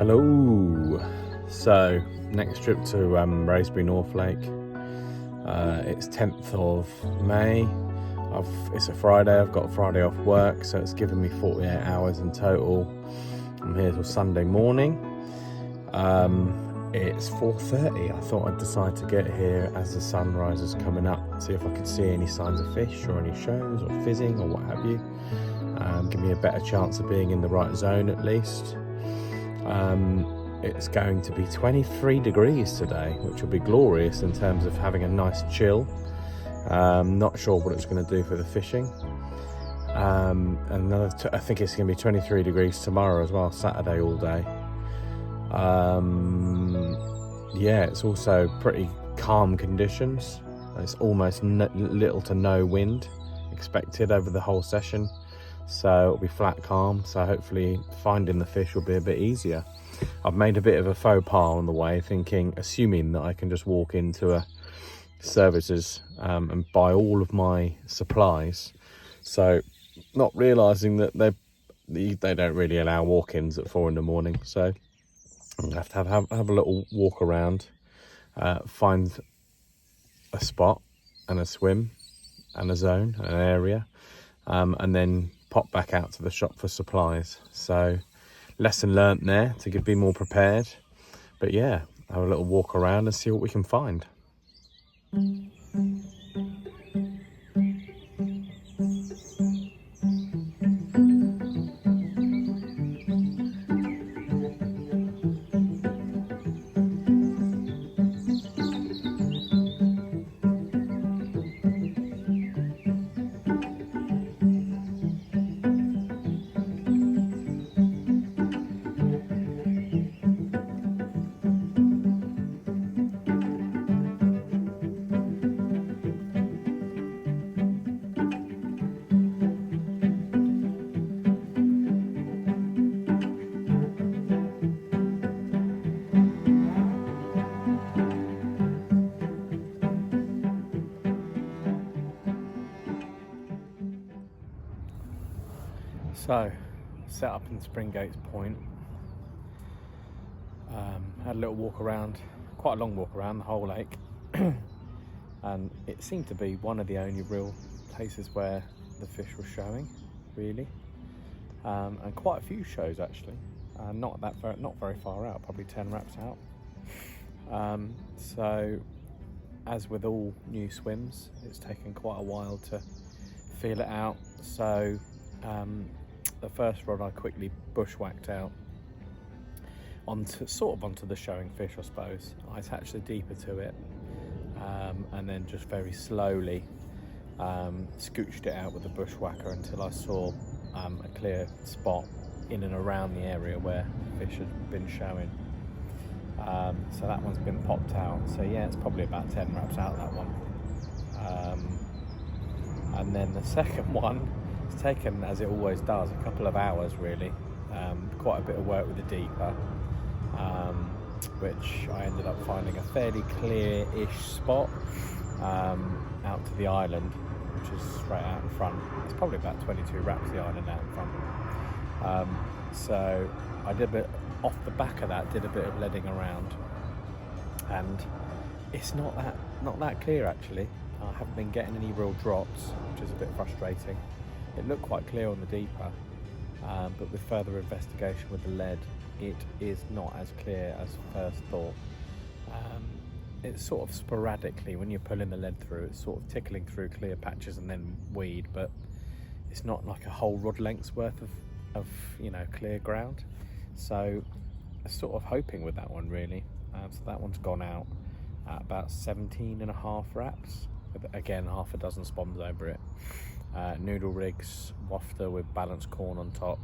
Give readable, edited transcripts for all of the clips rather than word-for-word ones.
Hello. So next trip to Wraysbury North Lake. It's 10th of May. It's a Friday. I've got a Friday off work, so it's given me 48 hours in total. I'm here till Sunday morning. It's 4:30. I thought I'd decide to get here as the sunrise is coming up, see if I could see any signs of fish or any shows or fizzing or what have you. Give me a better chance of being in the right zone at least. It's going to be 23 degrees today, which will be glorious in terms of having a nice chill. Not sure what it's going to do for the fishing. I think it's going to be 23 degrees tomorrow as well, Saturday all day. Yeah, it's also pretty calm conditions. There's almost little to no wind expected over the whole session, so it'll be flat calm, so hopefully finding the fish will be a bit easier. I've made a bit of a faux pas on the way, assuming that I can just walk into a services and buy all of my supplies, so not realizing that they don't really allow walk-ins at 4 a.m, so I'm gonna have a little walk around, find a spot and a swim and a zone, an area, and then pop back out to the shop for supplies. So lesson learnt there, to be more prepared. But yeah, have a little walk around and see what we can find. So, set up in Springgates Point, had a little walk around, quite a long walk around the whole lake, and it seemed to be one of the only real places where the fish were showing, really, and quite a few shows actually, not very far out, probably 10 wraps out. So, as with all new swims, it's taken quite a while to feel it out, so the first rod I quickly bushwhacked out onto the showing fish, I suppose. I attached the deeper to it, and then just very slowly scooched it out with the bushwhacker until I saw a clear spot in and around the area where fish had been showing. So that one's been popped out. So yeah, it's probably about 10 wraps out, that one. And then the second one, it's taken, as it always does, a couple of hours really. Quite a bit of work with the deeper, which I ended up finding a fairly clear-ish spot out to the island, which is straight out in front. It's probably about 22 wraps the island out in front. So I did a bit off the back of that, did a bit of leading around, and it's not that clear actually. I haven't been getting any real drops, which is a bit frustrating. It looked quite clear on the deeper, but with further investigation with the lead, it is not as clear as first thought. It's sort of sporadically, when you're pulling the lead through, it's sort of tickling through clear patches and then weed, but it's not like a whole rod length's worth of clear ground. So I'm sort of hoping with that one really. So that one's gone out at about 17.5 wraps, with again half a dozen spoms over it. Noodle rigs, wafter with balanced corn on top,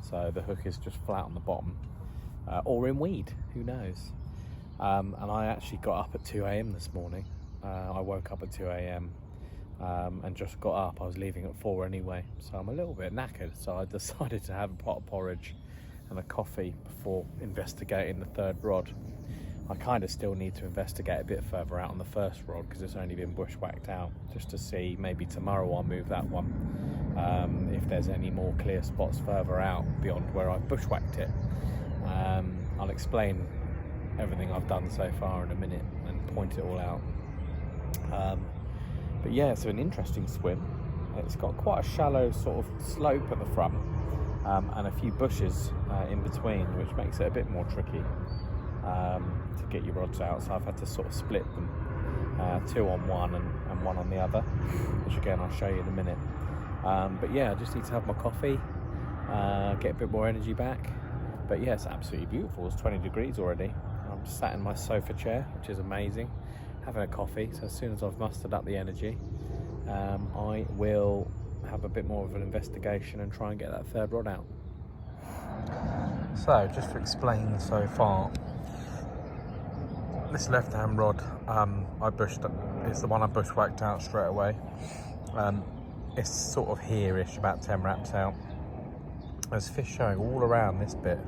so the hook is just flat on the bottom, or in weed, who knows. And I actually got up at 2 a.m. this morning. I woke up at 2 a.m. And just got up. I was leaving at 4 anyway, so I'm a little bit knackered, so I decided to have a pot of porridge and a coffee before investigating the third rod. I kind of still need to investigate a bit further out on the first rod because it's only been bushwhacked out, just to see, maybe tomorrow I'll move that one, if there's any more clear spots further out beyond where I've bushwhacked it. I'll explain everything I've done so far in a minute and point it all out. But yeah, it's an interesting swim. It's got quite a shallow sort of slope at the front, and a few bushes in between, which makes it a bit more tricky to get your rods out. So I've had to sort of split them, 2 on one and 1 on the other, which again I'll show you in a minute. But yeah, I just need to have my coffee, get a bit more energy back. But yeah, it's absolutely beautiful. It's 20 degrees already. I'm just sat in my sofa chair, which is amazing, having a coffee. So as soon as I've mustered up the energy, I will have a bit more of an investigation and try and get that third rod out. So just to explain so far, this left-hand rod, it's the one I bushwhacked out straight away. It's sort of here-ish, about 10 wraps out. There's fish showing all around this bit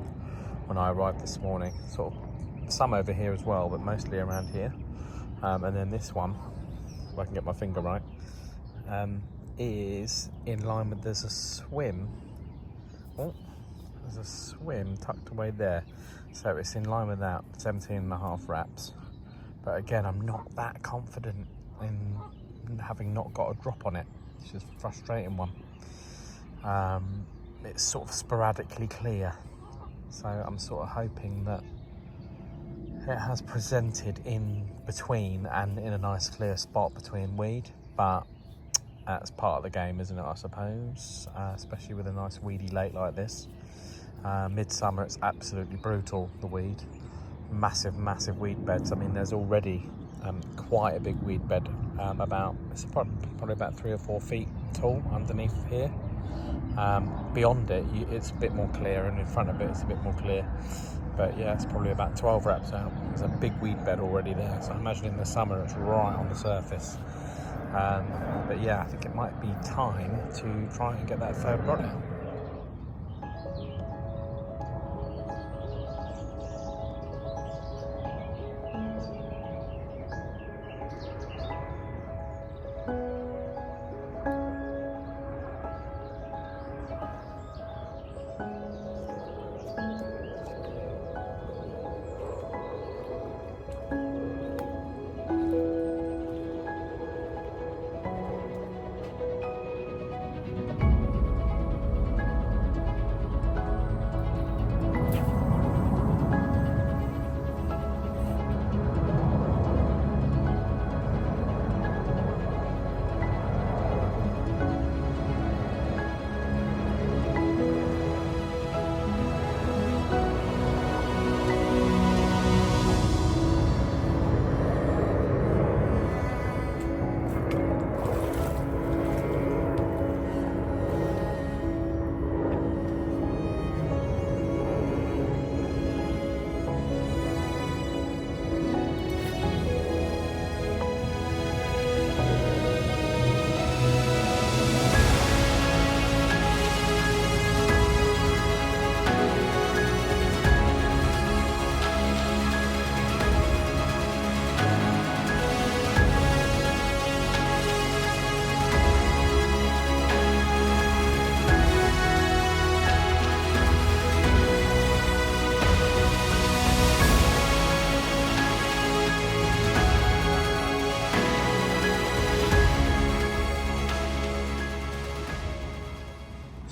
when I arrived this morning, sort of some over here as well, but mostly around here. And then this one, if I can get my finger right, is in line with, there's a swim tucked away there, so it's in line with that, 17.5 wraps. But again, I'm not that confident in having not got a drop on it, which is a frustrating one. It's sort of sporadically clear, so I'm sort of hoping that it has presented in between and in a nice clear spot between weed, but that's part of the game, isn't it, I suppose, especially with a nice weedy lake like this. Midsummer, it's absolutely brutal, the weed. Massive weed beds. I mean, there's already quite a big weed bed, it's probably about 3 or 4 feet tall underneath here. Beyond it, it's a bit more clear, and in front of it, it's a bit more clear. But yeah, it's probably about 12 wraps out. There's a big weed bed already there, so I imagine in the summer it's right on the surface. But yeah, I think it might be time to try and get that third rod out.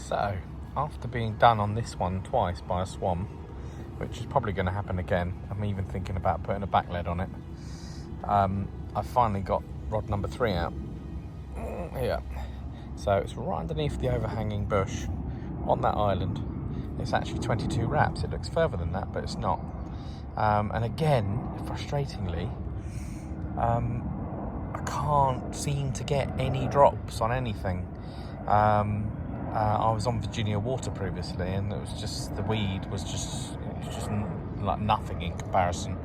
So, after being done on this one twice by a swan, which is probably going to happen again, I'm even thinking about putting a back lead on it, I finally got rod number 3 out. Here. So it's right underneath the overhanging bush on that island. It's actually 22 wraps. It looks further than that, but it's not. And again, frustratingly, I can't seem to get any drops on anything. I was on Virginia water previously, and it was just, the weed was just like nothing in comparison.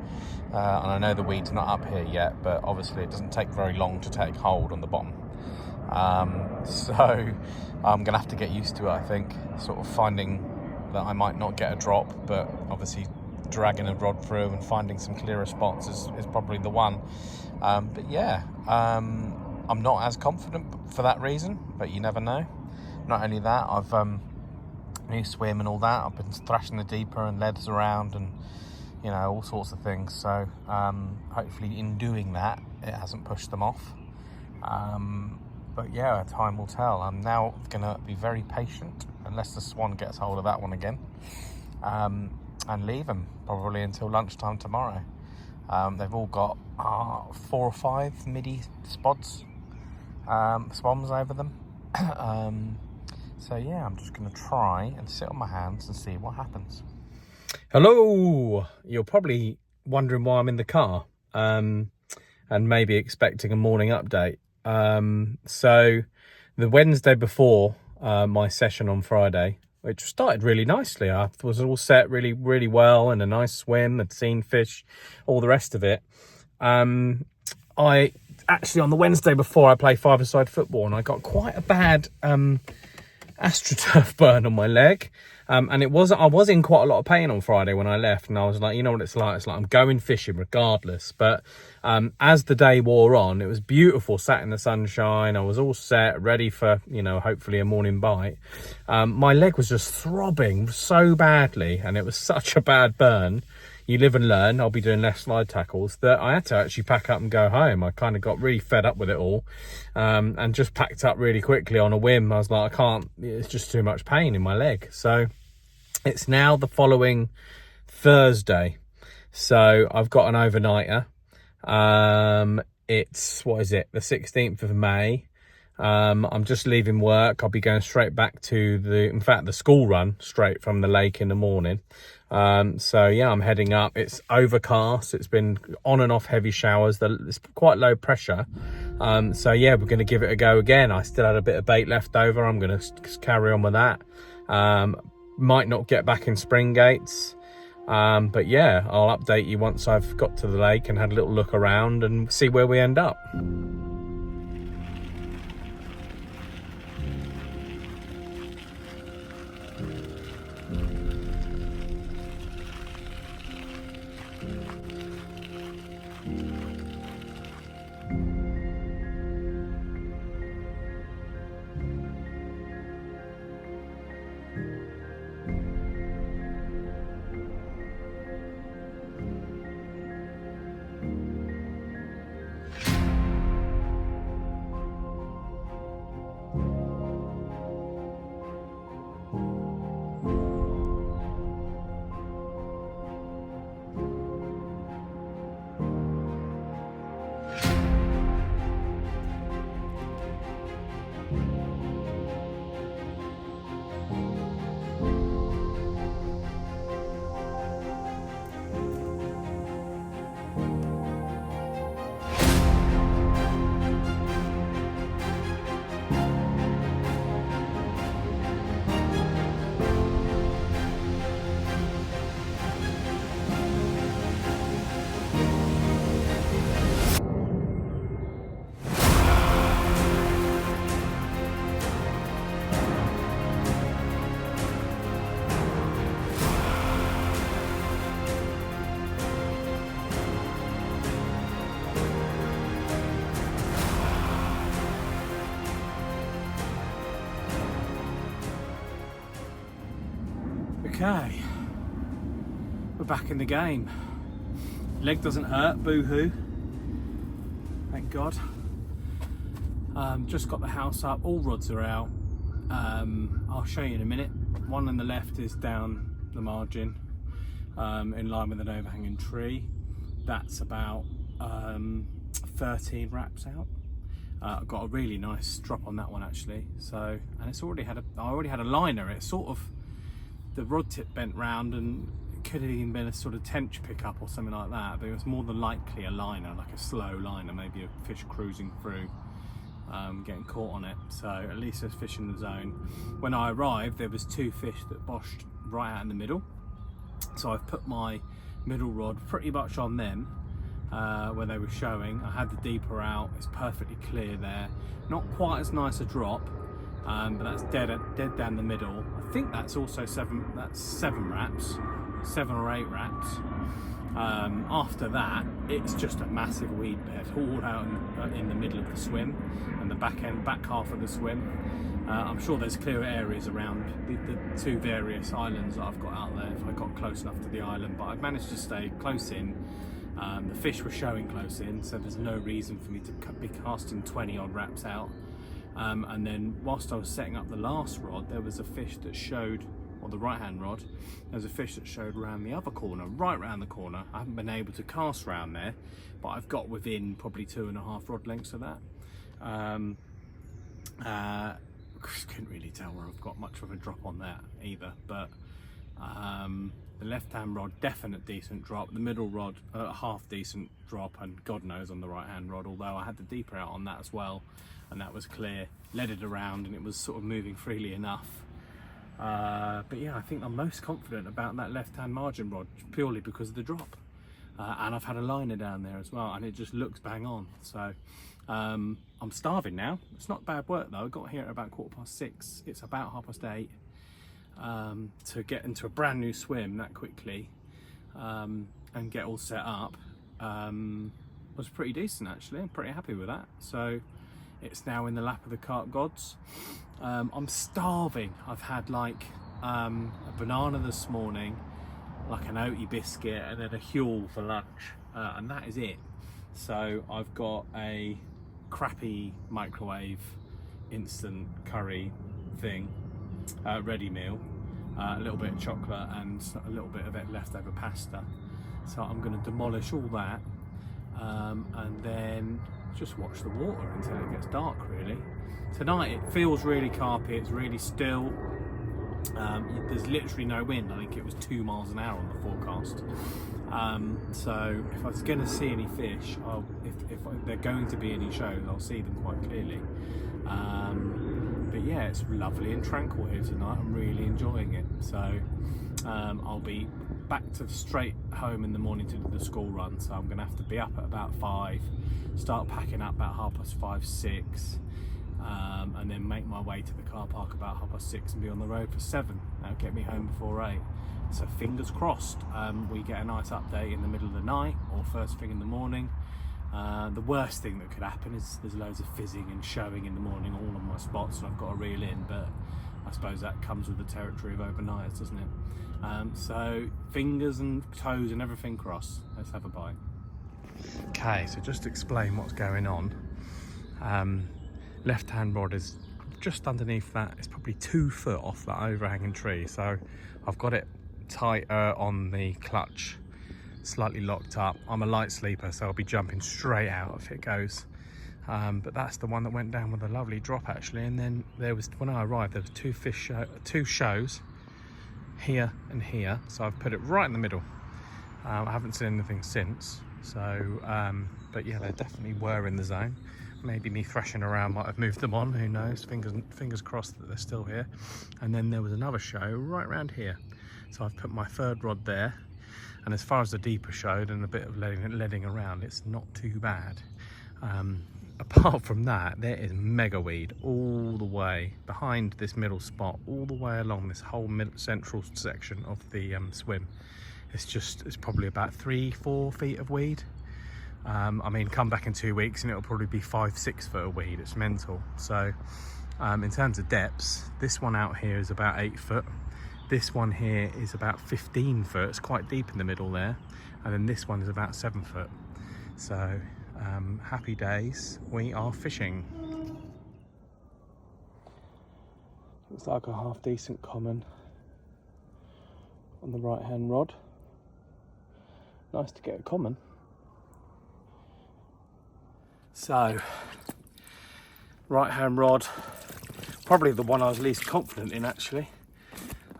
And I know the weed's not up here yet, but obviously it doesn't take very long to take hold on the bottom. So I'm gonna have to get used to it, I think, sort of finding that I might not get a drop, but obviously dragging a rod through and finding some clearer spots is probably the one. But yeah, I'm not as confident for that reason, but you never know. Not only that, I've new swim and all that. I've been thrashing the deeper and leathers around and, you know, all sorts of things. So hopefully in doing that, it hasn't pushed them off. But yeah, time will tell. I'm now going to be very patient, unless the swan gets hold of that one again, and leave them probably until lunchtime tomorrow. They've all got 4 or 5 midi swans over them. So yeah, I'm just going to try and sit on my hands and see what happens. Hello! You're probably wondering why I'm in the car, and maybe expecting a morning update. So the Wednesday before my session on Friday, which started really nicely, I was all set really, really well, and a nice swim, had seen fish, all the rest of it. I actually, on the Wednesday before, I play five-a-side football, and I got quite a bad AstroTurf burn on my leg. And I was in quite a lot of pain on Friday when I left, and I was like, you know what it's like I'm going fishing regardless. But as the day wore on, it was beautiful, sat in the sunshine. I was all set, ready for, you know, hopefully a morning bite. My leg was just throbbing so badly, and it was such a bad burn. You live and learn. I'll be doing less slide tackles, that I had to actually pack up and go home. I kind of got really fed up with it all, and just packed up really quickly on a whim. I was like, I can't, it's just too much pain in my leg. So it's now the following Thursday. So I've got an overnighter. It's, what is it, the 16th of May. I'm just leaving work. I'll be going straight back to the school run straight from the lake in the morning. So yeah, I'm heading up. It's overcast. It's been on and off heavy showers. It's quite low pressure. So yeah, we're going to give it a go again. I still had a bit of bait left over. I'm going to carry on with that. Might not get back in spring gates. But yeah, I'll update you once I've got to the lake and had a little look around and see where we end up. Okay, we're back in the game. Leg doesn't hurt, boo-hoo. Thank God. Just got the house up, all rods are out. I'll show you in a minute. One on the left is down the margin, in line with an overhanging tree. That's about 13 wraps out. I've got a really nice drop on that one actually. So, and it's already had I already had a liner. It's sort of, the rod tip bent round, and it could have even been a sort of tench pickup or something like that, but it was more than likely a liner, like a slow liner, maybe a fish cruising through, getting caught on it. So at least there's fish in the zone. When I arrived, there was 2 fish that boshed right out in the middle, so I've put my middle rod pretty much on them, where they were showing. I had the deeper out, it's perfectly clear there, not quite as nice a drop, but that's dead down the middle. I think that's also 7 wraps, 7 or 8 rats. After that, it's just a massive weed bed all out in the middle of the swim and the back half of the swim. I'm sure there's clearer areas around the 2 various islands that I've got out there if I got close enough to the island, but I've managed to stay close in. The fish were showing close in, so there's no reason for me to be casting 20 odd wraps out. And then whilst I was setting up the last rod, there was a fish that showed, or the right hand rod, there was a fish that showed around the other corner, right round the corner. I haven't been able to cast round there, but I've got within probably 2.5 rod lengths of that. Couldn't really tell where I've got much of a drop on that either, but the left hand rod, definite decent drop. The middle rod, half decent drop, and God knows on the right hand rod, although I had the deeper out on that as well, and that was clear. Led it around and it was sort of moving freely enough. But yeah, I think I'm most confident about that left hand margin rod purely because of the drop. And I've had a liner down there as well, and it just looks bang on. So I'm starving now. It's not bad work though. I got here at about 6:15. It's about 8:30. To get into a brand new swim that quickly and get all set up was pretty decent actually. I'm pretty happy with that. So it's now in the lap of the carp gods. I'm starving. I've had like a banana this morning, like an oaty biscuit, and then a Huel for lunch, and that is it. So I've got a crappy microwave instant curry thing, ready meal, a little bit of chocolate and a little bit of leftover pasta. So I'm going to demolish all that and then just watch the water until it gets dark really. Tonight it feels really carpy, it's really still. There's literally no wind. I think it was 2 miles an hour on the forecast. So if I was going to see any fish, if they're going to be any shows, I'll see them quite clearly. But yeah, it's lovely and tranquil here tonight. I'm really enjoying it. So I'll be back to straight home in the morning to do the school run. So I'm going to have to be up at about 5, start packing up about 5:30, 6. And then make my way to the car park about 6:30 and be on the road for 7. That'll get me home before 8. So fingers crossed we get a nice update in the middle of the night or first thing in the morning. The worst thing that could happen is there's loads of fizzing and showing in the morning all on my spots and I've got to reel in, but I suppose that comes with the territory of overnighters, doesn't it? So fingers and toes and everything crossed. Let's have a bite. Okay, so just to explain what's going on. Left hand rod is just underneath that. It's probably 2 foot off that overhanging tree, so I've got it tighter on the clutch, slightly locked up. I'm a light sleeper, so I'll be jumping straight out if it goes, but that's the one that went down with a lovely drop actually. And then there was, when I arrived, there was 2 shows here and here, so I've put it right in the middle. I haven't seen anything since, so but yeah, they definitely were in the zone. Maybe me thrashing around might have moved them on, who knows. Fingers crossed that they're still here. And then there was another show right around here, so I've put my 3rd rod there, and as far as the deeper showed and a bit of leading around, it's not too bad. Apart from that, there is mega weed all the way behind this middle spot, all the way along this whole central section of the swim. It's probably about 3-4 feet of weed. I mean, come back in 2 weeks and it'll probably be 5-6 foot of weed. It's mental. So in terms of depths, this one out here is about 8 foot. This one here is about 15 foot. It's quite deep in the middle there. And then this one is about 7 foot. So happy days. We are fishing. Looks like a half decent common on the right hand rod. Nice to get a common. So, right hand rod, probably the one I was least confident in actually.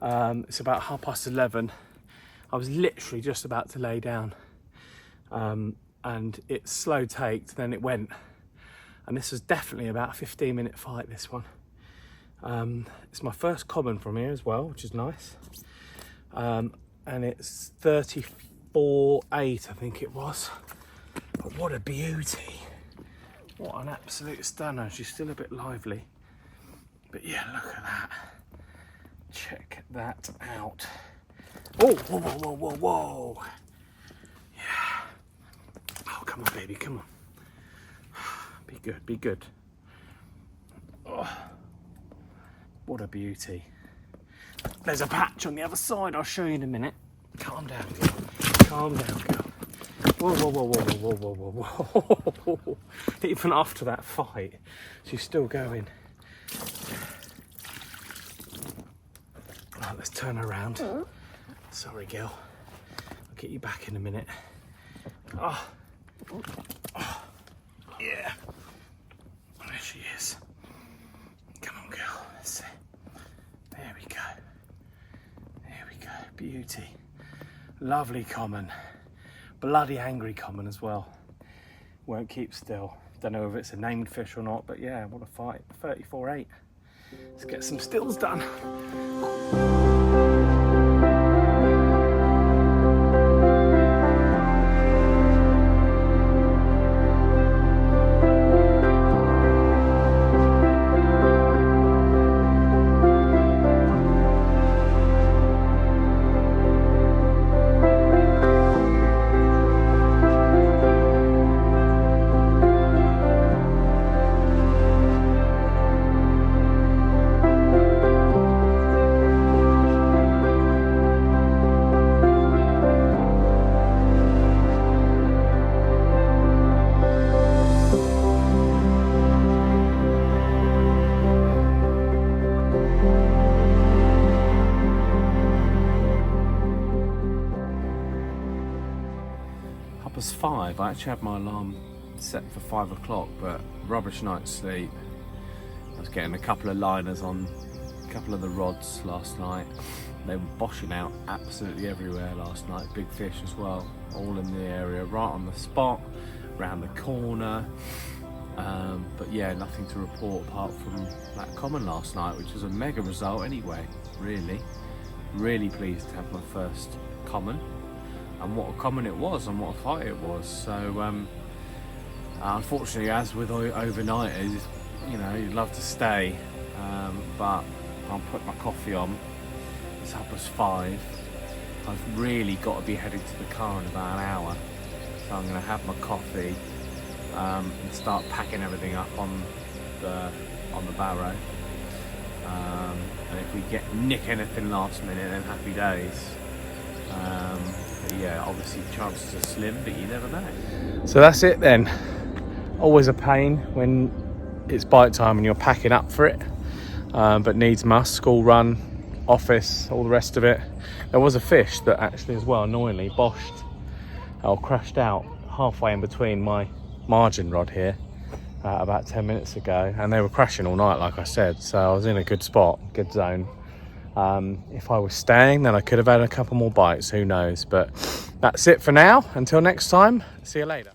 It's about 11:30. I was literally just about to lay down and it slow taked, then it went. And this was definitely about a 15-minute fight, this one. It's my first common from here as well, which is nice. And it's 34.8, I think it was. But what a beauty. What an absolute stunner. She's still a bit lively. But yeah, look at that. Check that out. Oh, whoa, whoa, whoa, whoa, whoa. Yeah. Oh, come on, baby, come on. Be good, be good. Oh, what a beauty. There's a patch on the other side, I'll show you in a minute. Calm down, girl. Calm down, girl. Whoa, whoa, whoa, whoa, whoa, whoa, whoa, whoa, whoa. Even after that fight, she's still going. Right, let's turn her around. Sorry, girl. I'll get you back in a minute. Oh. Oh. Yeah. There she is. Come on, girl. Let's see. There we go. There we go. Beauty. Lovely common. Bloody angry common as well. Won't keep still. Don't know if it's a named fish or not, but yeah, what a fight. 34.8. Let's get some stills done. Was 5. I actually had my alarm set for 5 o'clock, but rubbish night's sleep. I was getting a couple of liners on a couple of the rods last night. They were boshing out absolutely everywhere last night. Big fish as well, all in the area, right on the spot, round the corner. But yeah, nothing to report apart from that common last night, which was a mega result anyway. Really pleased to have my first common. And what a common it was, and what a fight it was. So unfortunately, as with overnighters, you know, you'd love to stay, but I'll put my coffee on. It's 5:30. I've really got to be headed to the car in about an hour, so I'm going to have my coffee and start packing everything up on the barrow. And if we nick anything last minute, then happy days. But yeah, obviously chances are slim, but you never know. So that's it then. Always a pain when it's bite time and you're packing up for it, but needs must. School run, office, all the rest of it. There was a fish that actually as well annoyingly boshed or crashed out halfway in between my margin rod here about 10 minutes ago, and they were crashing all night like I said, so I was in a good spot, good zone. If I was staying, then I could have had a couple more bites, who knows. But that's it for now. Until next time, see you later.